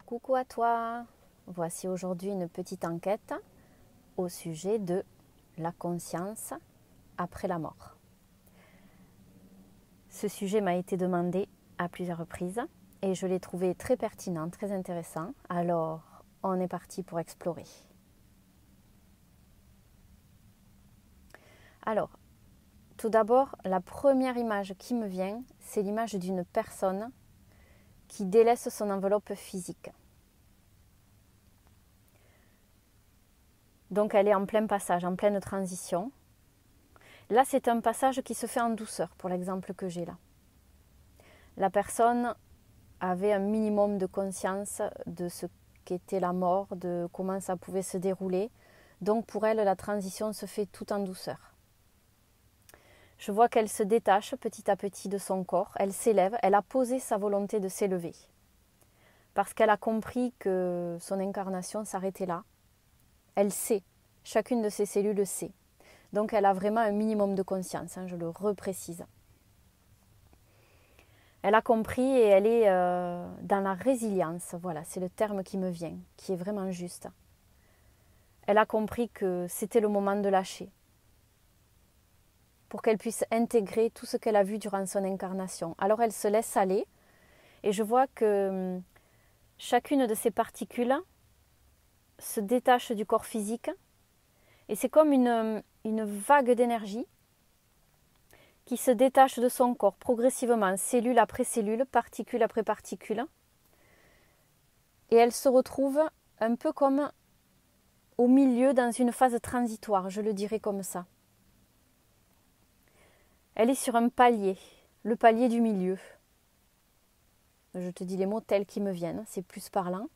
Coucou à toi! Voici aujourd'hui une petite enquête au sujet de la conscience après la mort. Ce sujet m'a été demandé à plusieurs reprises et je l'ai trouvé très pertinent, très intéressant. Alors, on est parti pour explorer. Alors, tout d'abord, la première image qui me vient, c'est l'image d'une personne qui délaisse son enveloppe physique. Donc elle est en plein passage, en pleine transition. Là, c'est un passage qui se fait en douceur, pour l'exemple que j'ai là. La personne avait un minimum de conscience de ce qu'était la mort, de comment ça pouvait se dérouler. Donc pour elle, la transition se fait tout en douceur. Je vois qu'elle se détache petit à petit de son corps, elle s'élève, elle a posé sa volonté de s'élever. Parce qu'elle a compris que son incarnation s'arrêtait là. Elle sait, chacune de ses cellules le sait. Donc elle a vraiment un minimum de conscience, je le reprécise. Elle a compris et elle est dans la résilience, voilà, c'est le terme qui me vient, qui est vraiment juste. Elle a compris que c'était le moment de lâcher, pour qu'elle puisse intégrer tout ce qu'elle a vu durant son incarnation. Alors elle se laisse aller, et je vois que chacune de ces particules se détache du corps physique, et c'est comme une vague d'énergie qui se détache de son corps progressivement, cellule après cellule, particule après particule. Et elle se retrouve un peu comme au milieu, dans une phase transitoire, je le dirais comme ça. Elle est sur un palier, le palier du milieu. Je te dis les mots tels qu'ils me viennent, c'est plus parlant.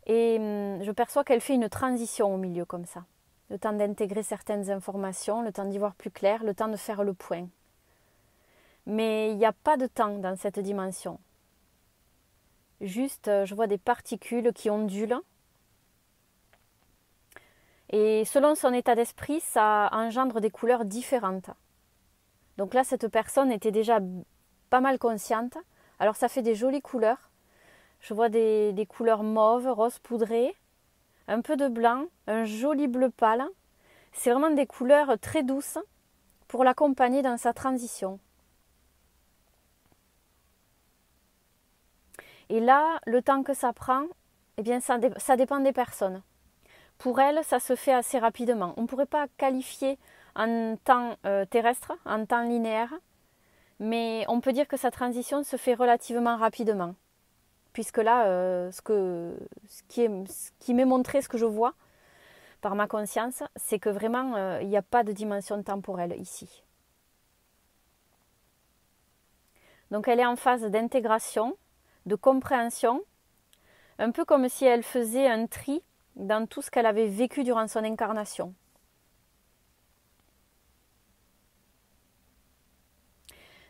Et je perçois qu'elle fait une transition au milieu comme ça. Le temps d'intégrer certaines informations, le temps d'y voir plus clair, le temps de faire le point. Mais il n'y a pas de temps dans cette dimension. Juste, je vois des particules qui ondulent. Et selon son état d'esprit, ça engendre des couleurs différentes. Donc là, cette personne était déjà pas mal consciente. Alors ça fait des jolies couleurs. Je vois des couleurs mauves, rose poudré, un peu de blanc, un joli bleu pâle. C'est vraiment des couleurs très douces pour l'accompagner dans sa transition. Et là, le temps que ça prend, eh bien, ça dépend des personnes. Pour elle, ça se fait assez rapidement. On ne pourrait pas qualifier en temps terrestre, en temps linéaire, mais on peut dire que sa transition se fait relativement rapidement. Puisque là, ce qui m'est montré, ce que je vois par ma conscience, c'est que vraiment, il n'y a pas de dimension temporelle ici. Donc elle est en phase d'intégration, de compréhension, un peu comme si elle faisait un tri dans tout ce qu'elle avait vécu durant son incarnation.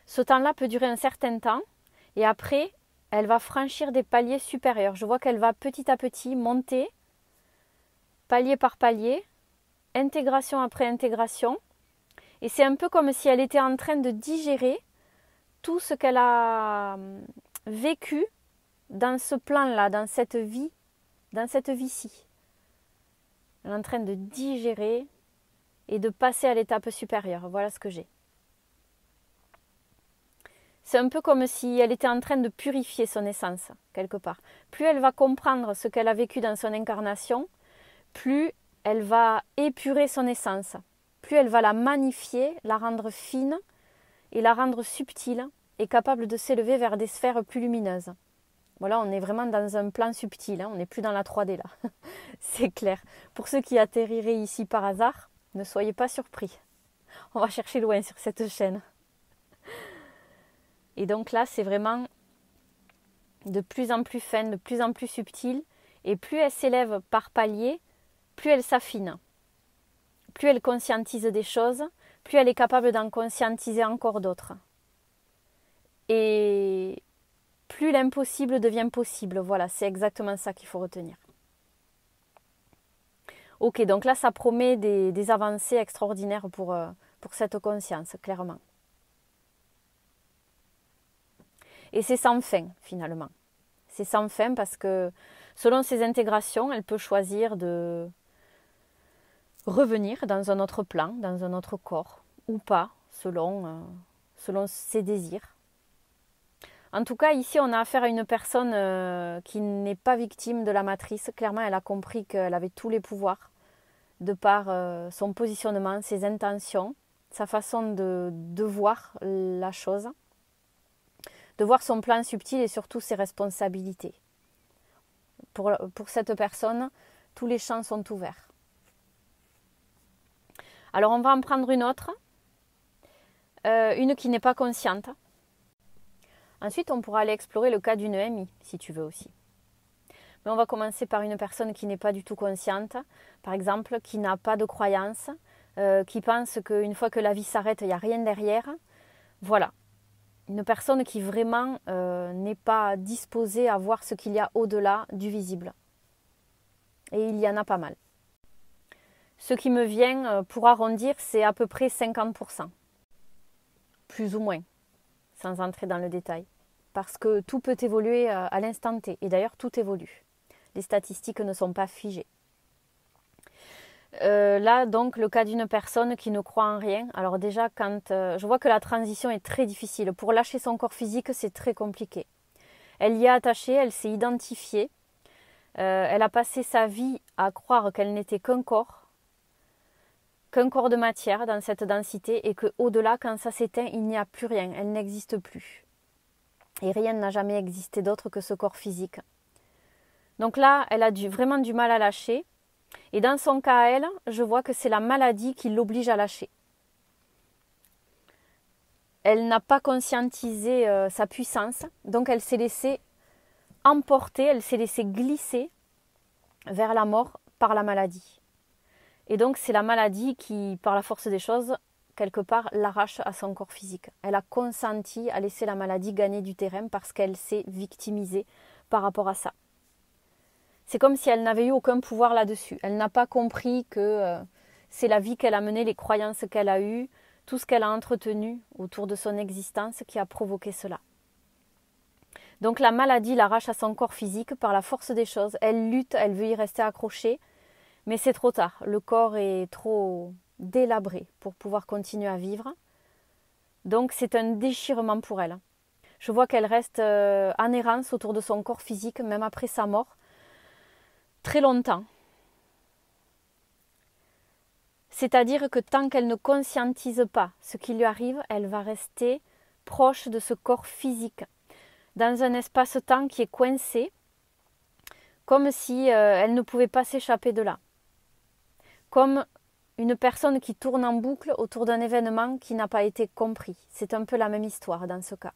Ce temps-là peut durer un certain temps et après, elle va franchir des paliers supérieurs. Je vois qu'elle va petit à petit monter, palier par palier, intégration après intégration. Et c'est un peu comme si elle était en train de digérer tout ce qu'elle a vécu dans ce plan-là, dans cette vie-ci. Elle est en train de digérer et de passer à l'étape supérieure. Voilà ce que j'ai. C'est un peu comme si elle était en train de purifier son essence, quelque part. Plus elle va comprendre ce qu'elle a vécu dans son incarnation, plus elle va épurer son essence. Plus elle va la magnifier, la rendre fine et la rendre subtile et capable de s'élever vers des sphères plus lumineuses. Voilà, on est vraiment dans un plan subtil, on n'est plus dans la 3D là. C'est clair. Pour ceux qui atterriraient ici par hasard, ne soyez pas surpris. On va chercher loin sur cette chaîne. Et donc là, c'est vraiment de plus en plus fin, de plus en plus subtil. Et plus elle s'élève par palier, plus elle s'affine. Plus elle conscientise des choses, plus elle est capable d'en conscientiser encore d'autres. Et plus l'impossible devient possible. Voilà, c'est exactement ça qu'il faut retenir. Ok, donc là, ça promet des avancées extraordinaires pour cette conscience, clairement. Et c'est sans fin finalement. C'est sans fin parce que selon ses intégrations, elle peut choisir de revenir dans un autre plan, dans un autre corps, ou pas, selon ses désirs. En tout cas, ici, on a affaire à une personne qui n'est pas victime de la matrice. Clairement, elle a compris qu'elle avait tous les pouvoirs de par son positionnement, ses intentions, sa façon de voir la chose, de voir son plan subtil et surtout ses responsabilités. Pour cette personne, tous les champs sont ouverts. Alors, on va en prendre une autre, une qui n'est pas consciente. Ensuite, on pourra aller explorer le cas d'une EMI, si tu veux aussi. Mais on va commencer par une personne qui n'est pas du tout consciente, par exemple, qui n'a pas de croyance, qui pense qu'une fois que la vie s'arrête, il n'y a rien derrière. Voilà. Une personne qui vraiment n'est pas disposée à voir ce qu'il y a au-delà du visible. Et il y en a pas mal. Ce qui me vient pour arrondir, c'est à peu près 50%. Plus ou moins, sans entrer dans le détail. Parce que tout peut évoluer à l'instant T. Et d'ailleurs, tout évolue. Les statistiques ne sont pas figées. Là, donc, le cas d'une personne qui ne croit en rien. Alors déjà, quand je vois que la transition est très difficile. Pour lâcher son corps physique, c'est très compliqué. Elle y est attachée, elle s'est identifiée. Elle a passé sa vie à croire qu'elle n'était qu'un corps de matière dans cette densité et qu'au-delà, quand ça s'éteint, il n'y a plus rien. Elle n'existe plus. Et rien n'a jamais existé d'autre que ce corps physique. Donc là, elle a vraiment du mal à lâcher. Et dans son cas à elle, je vois que c'est la maladie qui l'oblige à lâcher. Elle n'a pas conscientisé sa puissance, donc elle s'est laissée emporter, elle s'est laissée glisser vers la mort par la maladie. Et donc c'est la maladie qui, par la force des choses, quelque part, l'arrache à son corps physique. Elle a consenti à laisser la maladie gagner du terrain parce qu'elle s'est victimisée par rapport à ça. C'est comme si elle n'avait eu aucun pouvoir là-dessus. Elle n'a pas compris que c'est la vie qu'elle a menée, les croyances qu'elle a eues, tout ce qu'elle a entretenu autour de son existence qui a provoqué cela. Donc la maladie l'arrache à son corps physique par la force des choses. Elle lutte, elle veut y rester accrochée, mais c'est trop tard. Le corps est trop délabré pour pouvoir continuer à vivre. Donc c'est un déchirement pour elle. Je vois qu'elle reste en errance autour de son corps physique, même après sa mort, très longtemps. C'est-à-dire que tant qu'elle ne conscientise pas ce qui lui arrive, elle va rester proche de ce corps physique, dans un espace-temps qui est coincé, comme si elle ne pouvait pas s'échapper de là. Comme une personne qui tourne en boucle autour d'un événement qui n'a pas été compris. C'est un peu la même histoire dans ce cas.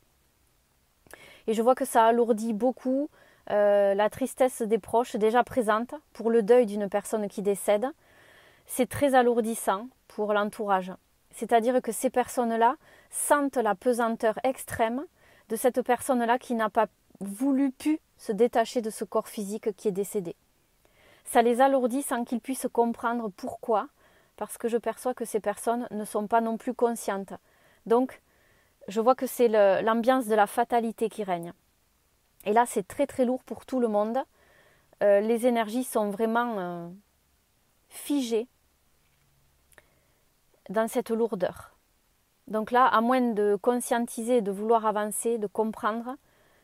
Et je vois que ça alourdit beaucoup la tristesse des proches déjà présente pour le deuil d'une personne qui décède. C'est très alourdissant pour l'entourage. C'est-à-dire que ces personnes-là sentent la pesanteur extrême de cette personne-là qui n'a pas pu se détacher de ce corps physique qui est décédé. Ça les alourdit sans qu'ils puissent comprendre pourquoi, parce que je perçois que ces personnes ne sont pas non plus conscientes. Donc, je vois que c'est l'ambiance de la fatalité qui règne. Et là, c'est très très lourd pour tout le monde. Les énergies sont vraiment figées dans cette lourdeur. Donc là, à moins de conscientiser, de vouloir avancer, de comprendre,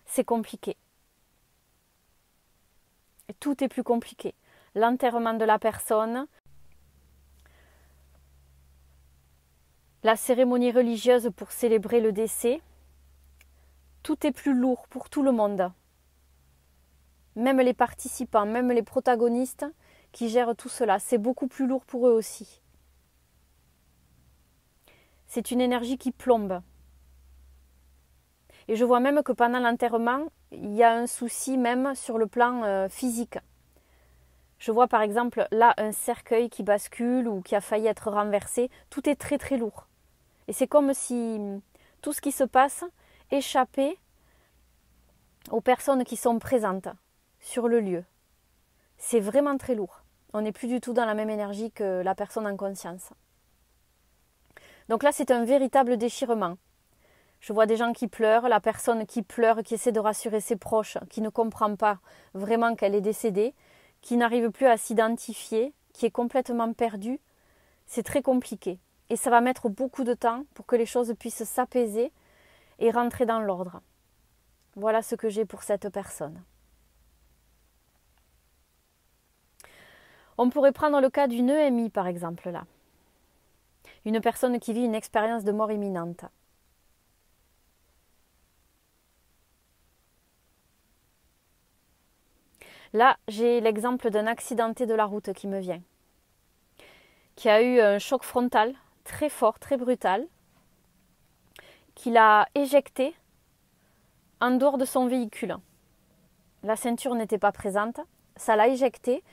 c'est compliqué. Et tout est plus compliqué. L'enterrement de la personne, la cérémonie religieuse pour célébrer le décès, tout est plus lourd pour tout le monde. Même les participants, même les protagonistes qui gèrent tout cela, c'est beaucoup plus lourd pour eux aussi. C'est une énergie qui plombe. Et je vois même que pendant l'enterrement, il y a un souci même sur le plan physique. Je vois par exemple là un cercueil qui bascule ou qui a failli être renversé. Tout est très très lourd. Et c'est comme si tout ce qui se passe échappait aux personnes qui sont présentes sur le lieu. C'est vraiment très lourd. On n'est plus du tout dans la même énergie que la personne en conscience. Donc là, c'est un véritable déchirement. Je vois des gens qui pleurent, la personne qui pleure, qui essaie de rassurer ses proches, qui ne comprend pas vraiment qu'elle est décédée, qui n'arrive plus à s'identifier, qui est complètement perdue. C'est très compliqué. Et ça va mettre beaucoup de temps pour que les choses puissent s'apaiser et rentrer dans l'ordre. Voilà ce que j'ai pour cette personne. On pourrait prendre le cas d'une EMI par exemple là. Une personne qui vit une expérience de mort imminente. Là, j'ai l'exemple d'un accidenté de la route qui me vient, qui a eu un choc frontal très fort, très brutal, qui l'a éjecté en dehors de son véhicule. La ceinture n'était pas présente, ça l'a éjecté,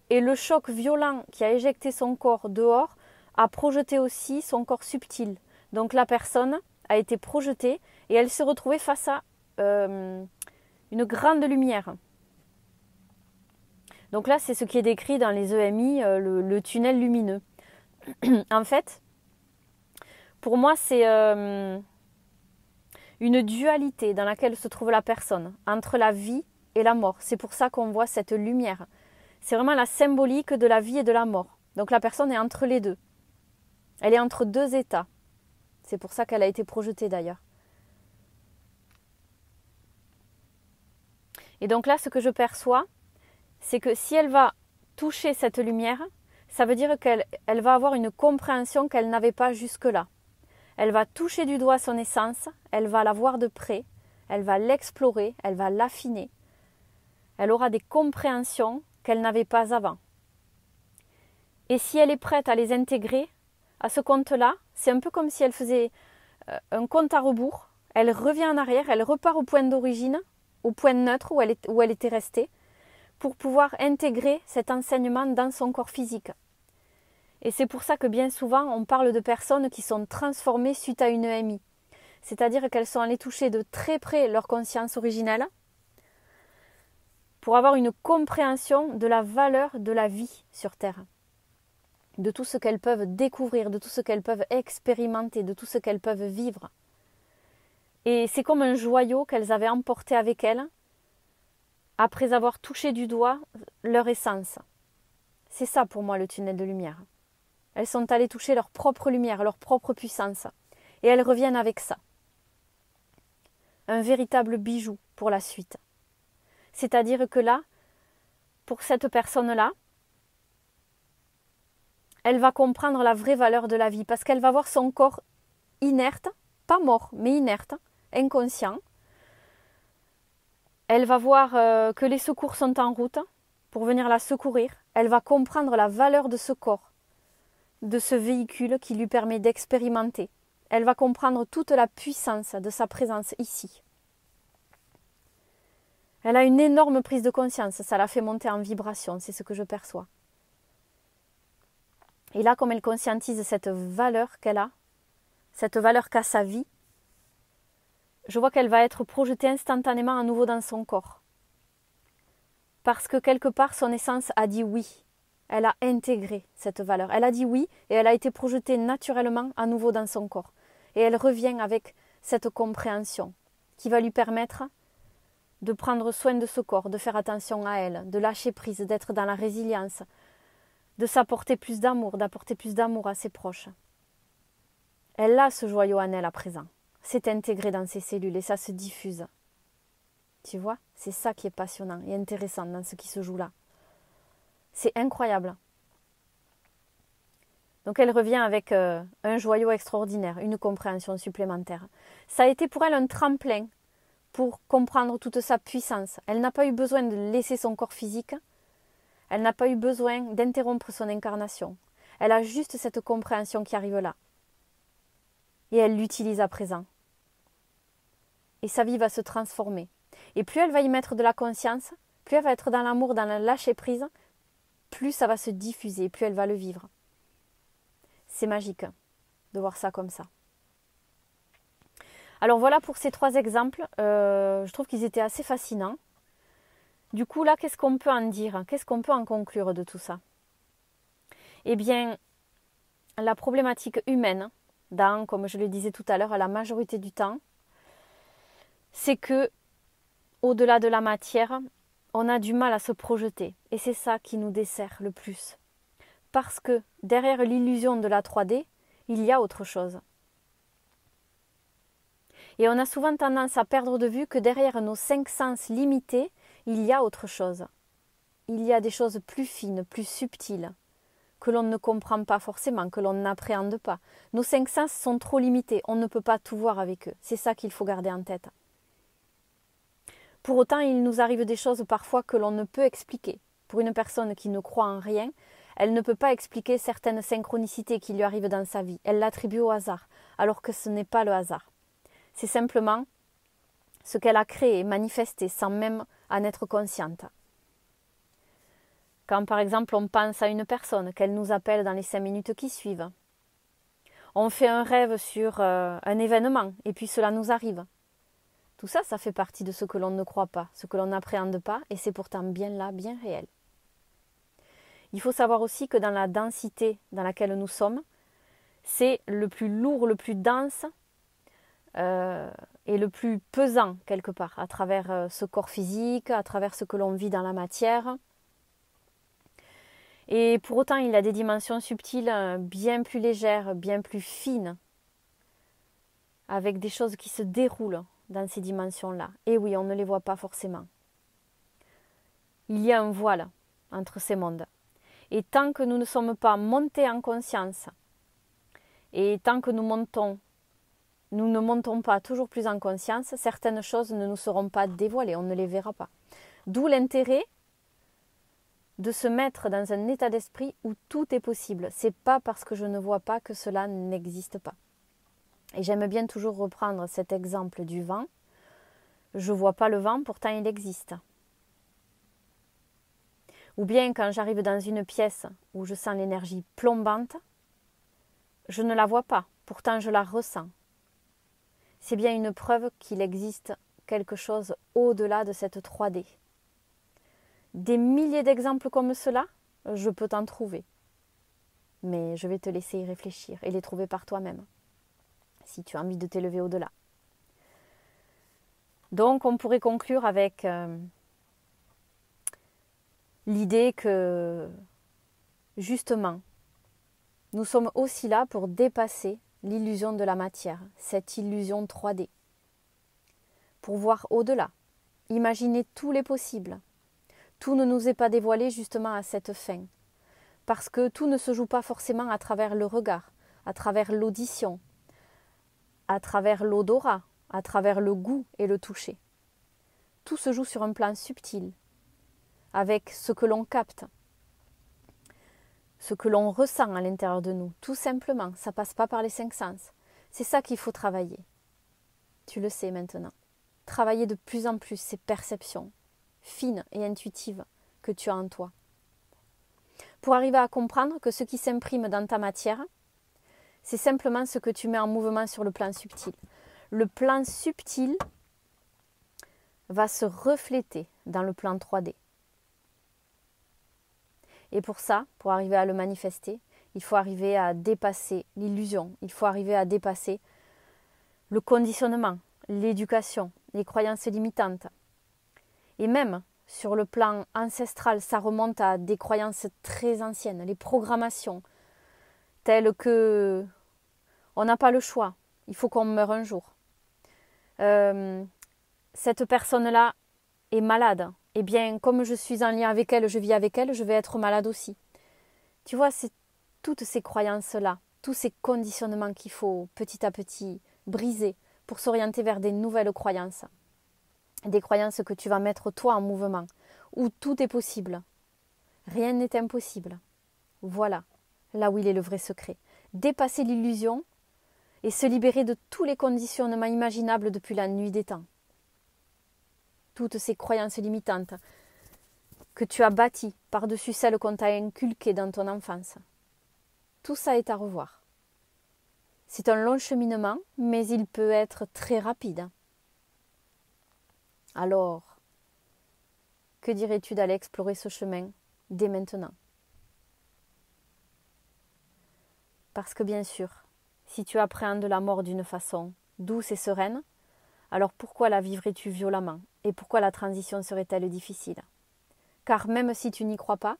et le choc violent qui a éjecté son corps dehors a projeté aussi son corps subtil. Donc la personne a été projetée et elle s'est retrouvée face à une grande lumière. Donc là, c'est ce qui est décrit dans les EMI, le tunnel lumineux. En fait, pour moi, c'est une dualité dans laquelle se trouve la personne, entre la vie et la mort. C'est pour ça qu'on voit cette lumière. C'est vraiment la symbolique de la vie et de la mort. Donc la personne est entre les deux. Elle est entre deux états. C'est pour ça qu'elle a été projetée d'ailleurs. Et donc là, ce que je perçois, c'est que si elle va toucher cette lumière, ça veut dire qu'elle va avoir une compréhension qu'elle n'avait pas jusque-là. Elle va toucher du doigt son essence, elle va la voir de près, elle va l'explorer, elle va l'affiner. Elle aura des compréhensions qu'elle n'avait pas avant. Et si elle est prête à les intégrer, à ce compte-là, c'est un peu comme si elle faisait un compte à rebours. Elle revient en arrière, elle repart au point d'origine, au point neutre où elle était restée, pour pouvoir intégrer cet enseignement dans son corps physique. Et c'est pour ça que bien souvent, on parle de personnes qui sont transformées suite à une EMI. C'est-à-dire qu'elles sont allées toucher de très près leur conscience originelle pour avoir une compréhension de la valeur de la vie sur Terre, de tout ce qu'elles peuvent découvrir, de tout ce qu'elles peuvent expérimenter, de tout ce qu'elles peuvent vivre. Et c'est comme un joyau qu'elles avaient emporté avec elles après avoir touché du doigt leur essence. C'est ça pour moi le tunnel de lumière. Elles sont allées toucher leur propre lumière, leur propre puissance. Et elles reviennent avec ça. Un véritable bijou pour la suite. C'est-à-dire que là, pour cette personne-là, elle va comprendre la vraie valeur de la vie parce qu'elle va voir son corps inerte, pas mort, mais inerte, inconscient. Elle va voir que les secours sont en route pour venir la secourir. Elle va comprendre la valeur de ce corps, de ce véhicule qui lui permet d'expérimenter. Elle va comprendre toute la puissance de sa présence ici. Elle a une énorme prise de conscience, ça la fait monter en vibration, c'est ce que je perçois. Et là, comme elle conscientise cette valeur qu'elle a, cette valeur qu'a sa vie, je vois qu'elle va être projetée instantanément à nouveau dans son corps. Parce que quelque part, son essence a dit oui. Elle a intégré cette valeur. Elle a dit oui et elle a été projetée naturellement à nouveau dans son corps. Et elle revient avec cette compréhension qui va lui permettre de prendre soin de ce corps, de faire attention à elle, de lâcher prise, d'être dans la résilience, de s'apporter plus d'amour, d'apporter plus d'amour à ses proches. Elle a ce joyau en elle à présent. C'est intégré dans ses cellules et ça se diffuse. Tu vois, c'est ça qui est passionnant et intéressant dans ce qui se joue là. C'est incroyable. Donc elle revient avec un joyau extraordinaire, une compréhension supplémentaire. Ça a été pour elle un tremplin pour comprendre toute sa puissance. Elle n'a pas eu besoin de laisser son corps physique. Elle n'a pas eu besoin d'interrompre son incarnation. Elle a juste cette compréhension qui arrive là. Et elle l'utilise à présent. Et sa vie va se transformer. Et plus elle va y mettre de la conscience, plus elle va être dans l'amour, dans le lâcher-prise, plus ça va se diffuser, plus elle va le vivre. C'est magique de voir ça comme ça. Alors voilà pour ces 3 exemples. Je trouve qu'ils étaient assez fascinants. Du coup là, qu'est-ce qu'on peut en dire? Qu'est-ce qu'on peut en conclure de tout ça? Eh bien, la problématique humaine, dans, comme je le disais tout à l'heure, la majorité du temps, c'est que, au-delà de la matière, on a du mal à se projeter. Et c'est ça qui nous dessert le plus. Parce que derrière l'illusion de la 3D, il y a autre chose. Et on a souvent tendance à perdre de vue que derrière nos 5 sens limités, il y a autre chose. Il y a des choses plus fines, plus subtiles, que l'on ne comprend pas forcément, que l'on n'appréhende pas. Nos 5 sens sont trop limités, on ne peut pas tout voir avec eux. C'est ça qu'il faut garder en tête. Pour autant, il nous arrive des choses parfois que l'on ne peut expliquer. Pour une personne qui ne croit en rien, elle ne peut pas expliquer certaines synchronicités qui lui arrivent dans sa vie. Elle l'attribue au hasard, alors que ce n'est pas le hasard. C'est simplement ce qu'elle a créé, manifesté, sans même en être consciente. Quand par exemple on pense à une personne, qu'elle nous appelle dans les 5 minutes qui suivent, on fait un rêve sur un événement et puis cela nous arrive. Tout ça, ça fait partie de ce que l'on ne croit pas, ce que l'on n'appréhende pas, et c'est pourtant bien là, bien réel. Il faut savoir aussi que dans la densité dans laquelle nous sommes, c'est le plus lourd, le plus dense et le plus pesant quelque part, à travers ce corps physique, à travers ce que l'on vit dans la matière. Et pour autant, il a des dimensions subtiles bien plus légères, bien plus fines, avec des choses qui se déroulent dans ces dimensions-là. Et oui, on ne les voit pas forcément. Il y a un voile entre ces mondes. Et tant que nous ne sommes pas montés en conscience, et tant que nous ne montons pas toujours plus en conscience, certaines choses ne nous seront pas dévoilées, on ne les verra pas. D'où l'intérêt de se mettre dans un état d'esprit où tout est possible. C'est pas parce que je ne vois pas que cela n'existe pas. Et j'aime bien toujours reprendre cet exemple du vent. Je vois pas le vent, pourtant il existe. Ou bien quand j'arrive dans une pièce où je sens l'énergie plombante, je ne la vois pas, pourtant je la ressens. C'est bien une preuve qu'il existe quelque chose au-delà de cette 3D. Des milliers d'exemples comme cela, je peux t'en trouver. Mais je vais te laisser y réfléchir et les trouver par toi-même, si tu as envie de t'élever au-delà. Donc on pourrait conclure avec l'idée que, justement, nous sommes aussi là pour dépasser l'illusion de la matière, cette illusion 3D, pour voir au-delà, imaginer tous les possibles. Tout ne nous est pas dévoilé justement à cette fin, parce que tout ne se joue pas forcément à travers le regard, à travers l'audition, à travers l'odorat, à travers le goût et le toucher. Tout se joue sur un plan subtil, avec ce que l'on capte, ce que l'on ressent à l'intérieur de nous. Tout simplement, ça passe pas par les 5 sens. C'est ça qu'il faut travailler. Tu le sais maintenant. Travailler de plus en plus ces perceptions fines et intuitives que tu as en toi. Pour arriver à comprendre que ce qui s'imprime dans ta matière, c'est simplement ce que tu mets en mouvement sur le plan subtil. Le plan subtil va se refléter dans le plan 3D. Et pour ça, pour arriver à le manifester, il faut arriver à dépasser l'illusion, il faut arriver à dépasser le conditionnement, l'éducation, les croyances limitantes. Et même sur le plan ancestral, ça remonte à des croyances très anciennes, les programmations, telles que on n'a pas le choix, il faut qu'on meure un jour. Cette personne-là est malade. Eh bien, comme je suis en lien avec elle, je vis avec elle, je vais être malade aussi. Tu vois, c'est toutes ces croyances-là, tous ces conditionnements qu'il faut petit à petit briser pour s'orienter vers des nouvelles croyances. Des croyances que tu vas mettre toi en mouvement, où tout est possible. Rien n'est impossible. Voilà, là où il est le vrai secret. Dépasser l'illusion et se libérer de tous les conditionnements imaginables depuis la nuit des temps. Toutes ces croyances limitantes que tu as bâties par-dessus celles qu'on t'a inculquées dans ton enfance. Tout ça est à revoir. C'est un long cheminement, mais il peut être très rapide. Alors, que dirais-tu d'aller explorer ce chemin dès maintenant? Parce que bien sûr, si tu appréhendes la mort d'une façon douce et sereine, Alors pourquoi la vivrais-tu violemment? Et pourquoi la transition serait-elle difficile? Car même si tu n'y crois pas,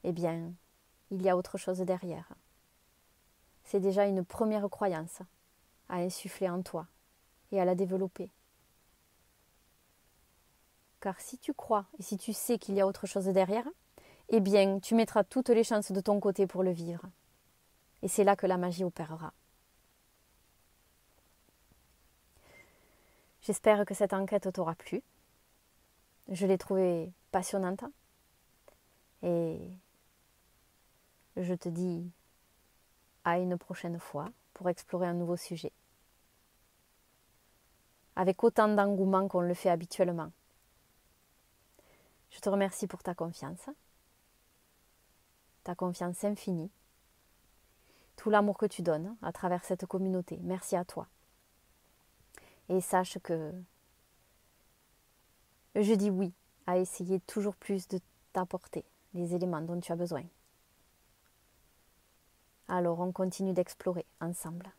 eh bien, il y a autre chose derrière. C'est déjà une première croyance à insuffler en toi et à la développer. Car si tu crois et si tu sais qu'il y a autre chose derrière, eh bien, tu mettras toutes les chances de ton côté pour le vivre. Et c'est là que la magie opérera. J'espère que cette enquête t'aura plu. Je l'ai trouvée passionnante. Et je te dis à une prochaine fois pour explorer un nouveau sujet. Avec autant d'engouement qu'on le fait habituellement. Je te remercie pour ta confiance infinie, tout l'amour que tu donnes à travers cette communauté. Merci à toi. Et sache que je dis oui à essayer toujours plus de t'apporter les éléments dont tu as besoin. Alors on continue d'explorer ensemble.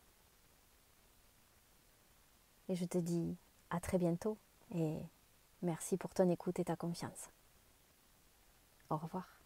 Et je te dis à très bientôt et merci pour ton écoute et ta confiance. Au revoir.